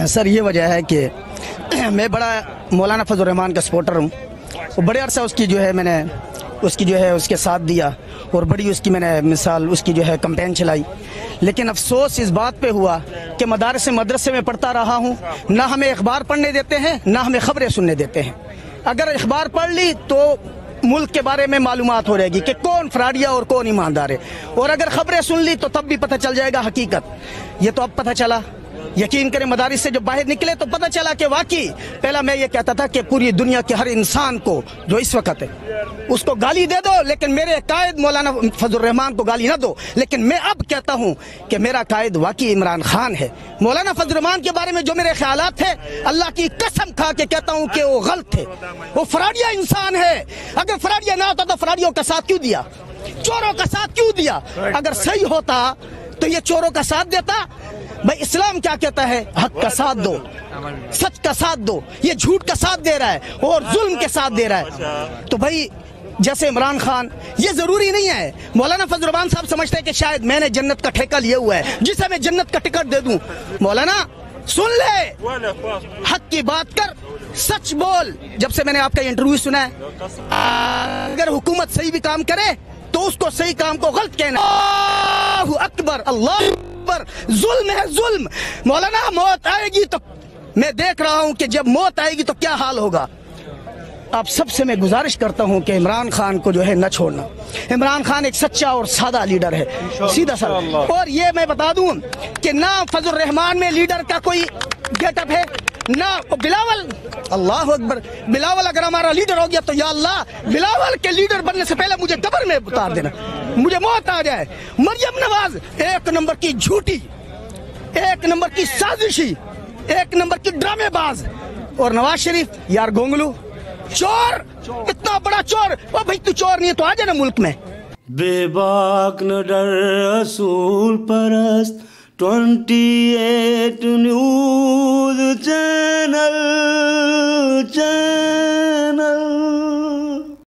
سر یہ وجہ ہے کہ میں بڑا مولانا فضل الرحمان کا سپورٹر ہوں، اور بڑے عرصہ اس کی جو ہے میں نے اس کے ساتھ دیا، اور بڑی اس کی میں نے مثال اس کی جو ہے کمپین چلائی، لیکن افسوس اس بات پہ ہوا کہ مدرسے میں پڑھتا رہا ہوں، نہ ہمیں اخبار پڑھنے دیتے ہیں نہ ہمیں خبریں سننے دیتے ہیں۔ اگر اخبار پڑھ لی تو ملک کے بارے میں معلومات ہو رہے گی کہ کون فراڈیا اور کون ایماندار ہے، اور اگر خبریں سن لی تو تب بھی پتہ چل جائے گا حقیقت۔ یہ تو اب پتہ چلا، یقین کریں مدارس سے جب باہر نکلے تو پتہ چلا کہ واقعی پہلا میں یہ کہتا تھا کہ پوری دنیا کے ہر انسان کو جو اس وقت ہے اس کو گالی دے دو، لیکن میرے قائد مولانا فضل الرحمان کو گالی نہ دو، لیکن میں اب کہتا ہوں کہ میرا قائد واقعی عمران خان ہے۔ مولانا فضل الرحمان کے بارے میں جو میرے خیالات تھے، اللہ کی قسم کھا کے کہتا ہوں کہ وہ غلط تھے، وہ فراڈیا انسان ہے۔ اگر فراڈیا نہ ہوتا تو فراڈیوں کا ساتھ کیوں دیا، چوروں کا ساتھ کیوں دیا؟ اگر صحیح ہوتا تو یہ چوروں کا ساتھ دیتا؟ بھائی اسلام کیا کہتا ہے؟ حق کا ساتھ دو، سچ کا ساتھ دو۔ یہ جھوٹ کا ساتھ دے رہا ہے اور ظلم کے ساتھ دے رہا ہے۔ تو بھائی جیسے عمران خان، یہ ضروری نہیں ہے مولانا فضل الرحمان صاحب سمجھتے ہیں کہ شاید میں نے جنت کا ٹھیکہ لیا ہوا ہے جسے میں جنت کا ٹکٹ دے دوں۔ مولانا سن لے، حق کی بات کر، سچ بول۔ جب سے میں نے آپ کا انٹرویو سنا ہے، اگر حکومت صحیح بھی کام کرے تو اس کو صحیح کام کو غلط کہنا۔ اللہ اکبر، اللہ اکبر، ظلم ہے ظلم۔ مولانا موت آئے گی تو میں دیکھ رہا ہوں کہ جب موت آئے گی تو کیا حال ہوگا۔ آپ سب سے میں گزارش کرتا ہوں کہ عمران خان کو جو ہے نہ چھوڑنا۔ عمران خان ایک سچا اور سادہ لیڈر ہے، سیدھا سا۔ اور یہ میں بتا دوں کہ نہ فضل الرحمان میں لیڈر کا کوئی گیٹ اپ ہے، نہ بلاول۔ اللہ اکبر، بلاول اگر ہمارا لیڈر ہو گیا تو یا اللہ، بلاول کے لیڈر بننے سے پہلے مجھے قبر میں اتار دینا، مجھے موت آ جائے۔ مریم نواز ایک نمبر کی جھوٹی، ایک نمبر کی سازشی، ایک نمبر کی ڈرامے باز، اور نواز شریف یار گونگلو، چور، اتنا بڑا چور۔ او بھائی تو چور نہیں ہے تو آ جانا ملک میں۔ بے باک نہ ڈر رسول پرست 28 نیوز چینل